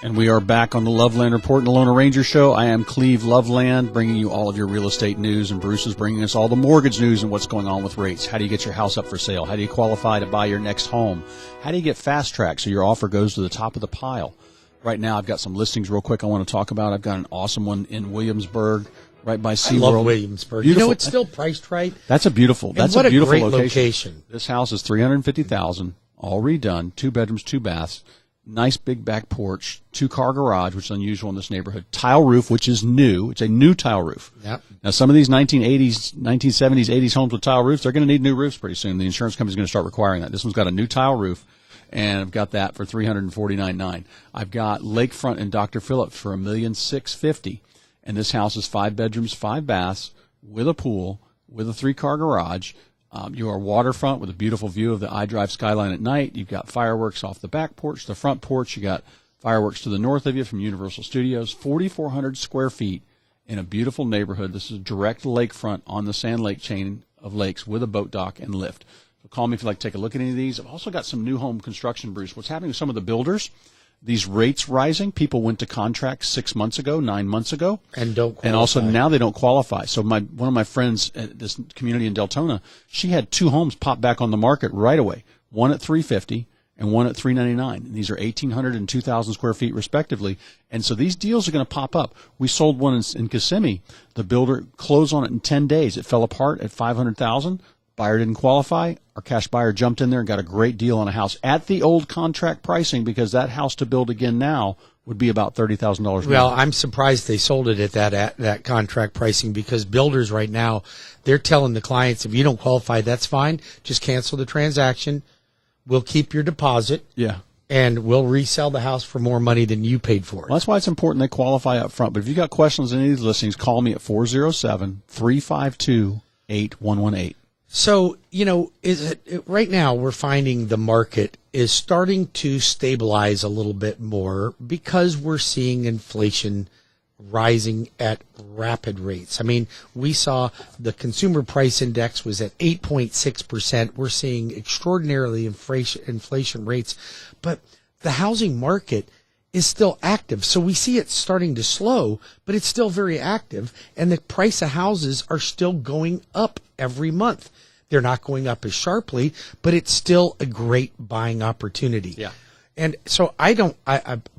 And we are back on the Loveland Report and the Loner Ranger Show. I am Cleve Loveland, bringing you all of your real estate news, and Bruce is bringing us all the mortgage news and what's going on with rates. How do you get your house up for sale? How do you qualify to buy your next home? How do you get fast track so your offer goes to the top of the pile? Right now, I've got some listings real quick I want to talk about. I've got an awesome one in Williamsburg, right by SeaWorld. I love Williamsburg. Beautiful. You know, it's still priced right. That's a beautiful what a beautiful great location. This house is $350,000, all redone, 2 bedrooms, 2 baths. Nice big back porch, 2-car garage, which is unusual in this neighborhood. Tile roof, which is new. It's a new tile roof. Yep. Now, some of these 1980s, 1970s, 80s homes with tile roofs, they're going to need new roofs pretty soon. The insurance company's going to start requiring that. This one's got a new tile roof, and I've got that for $349,900. I've got lakefront in Dr. Phillips for $1,650,000, and this house is 5 bedrooms, 5 baths, with a pool, with a 3-car garage. You are waterfront with a beautiful view of the iDrive skyline at night. You've got fireworks off the back porch, the front porch. You got fireworks to the north of you from Universal Studios. 4,400 square feet in a beautiful neighborhood. This is a direct lakefront on the Sand Lake chain of lakes with a boat dock and lift. So call me if you'd like to take a look at any of these. I've also got some new home construction, Bruce. What's happening with some of the builders? These rates rising. People went to contract 6 months ago, 9 months ago, and don't qualify. And also now they don't qualify. So one of my friends at this community in Deltona, she had 2 homes pop back on the market right away. One at $350,000 and one at $399,000. And these are 1,800 and 2,000 square feet respectively. And so these deals are going to pop up. We sold one in Kissimmee. The builder closed on it in 10 days. It fell apart at $500,000. Buyer didn't qualify. Our cash buyer jumped in there and got a great deal on a house at the old contract pricing, because that house to build again now would be about $30,000 more. Well, I'm surprised they sold it at that contract pricing, because builders right now, they're telling the clients, if you don't qualify, that's fine. Just cancel the transaction. We'll keep your deposit. Yeah. And we'll resell the house for more money than you paid for it. Well, that's why it's important they qualify up front. But if you've got questions on any of these listings, call me at 407-352-8118. So, you know, right now we're finding the market is starting to stabilize a little bit more, because we're seeing inflation rising at rapid rates. I mean, we saw the consumer price index was at 8.6%. We're seeing extraordinarily inflation rates, but the housing market is still active. So we see it starting to slow, but it's still very active, and the price of houses are still going up every month. They're not going up as sharply, but it's still a great buying opportunity. Yeah. And so I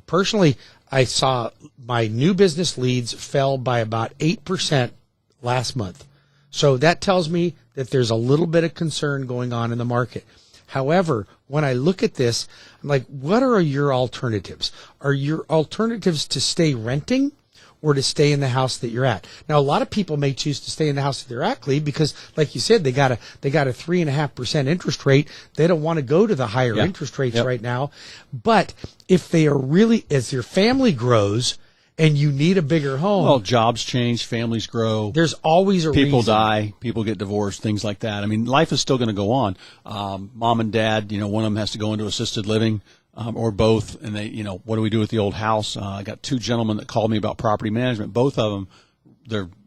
personally, I saw my new business leads fell by about 8% last month. So that tells me that there's a little bit of concern going on in the market. However, when I look at this, I'm like, what are your alternatives? Are your alternatives to stay renting or to stay in the house that you're at? Now, a lot of people may choose to stay in the house that they're at, Cleve, because, like you said, they got a 3.5% interest rate. They don't want to go to the higher interest rates right now. But if they are really, as your family grows and you need a bigger home, well, jobs change, families grow. There's always a people reason. die, people get divorced, things like that. I mean, life is still going to go on. Mom and dad, one of them has to go into assisted living. Or both, and they, what do we do with the old house? I got 2 gentlemen that called me about property management. Both of them,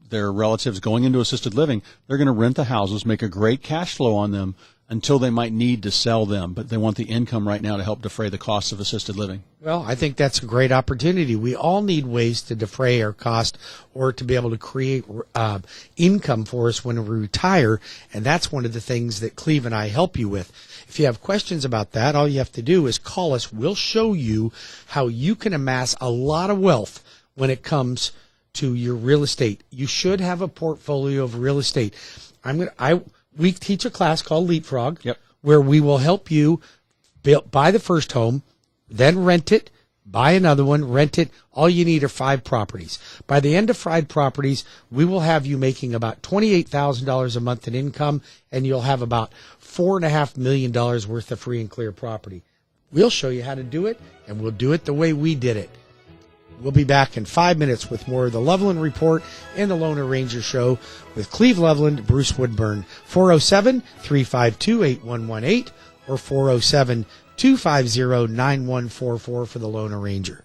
their relatives going into assisted living. They're going to rent the houses, make a great cash flow on them until they might need to sell them. But they want the income right now to help defray the costs of assisted living. Well, I think that's a great opportunity. We all need ways to defray our cost or to be able to create income for us when we retire, and that's one of the things that Cleve and I help you with. If you have questions about that, all you have to do is call us. We'll show you how you can amass a lot of wealth when it comes to your real estate. You should have a portfolio of real estate. We teach a class called Leapfrog, where we will help you buy the first home, then rent it, buy another one, rent it. All you need are 5 properties. By the end of 5 properties, we will have you making about $28,000 a month in income, and you'll have about $4.5 million worth of free and clear property. We'll show you how to do it, and we'll do it the way we did it. We'll be back in 5 minutes with more of the Loveland Report and the Loner Ranger Show with Cleve Loveland, Bruce Woodburn. 407-352-8118 or 407-250-9144 for the Loner Ranger.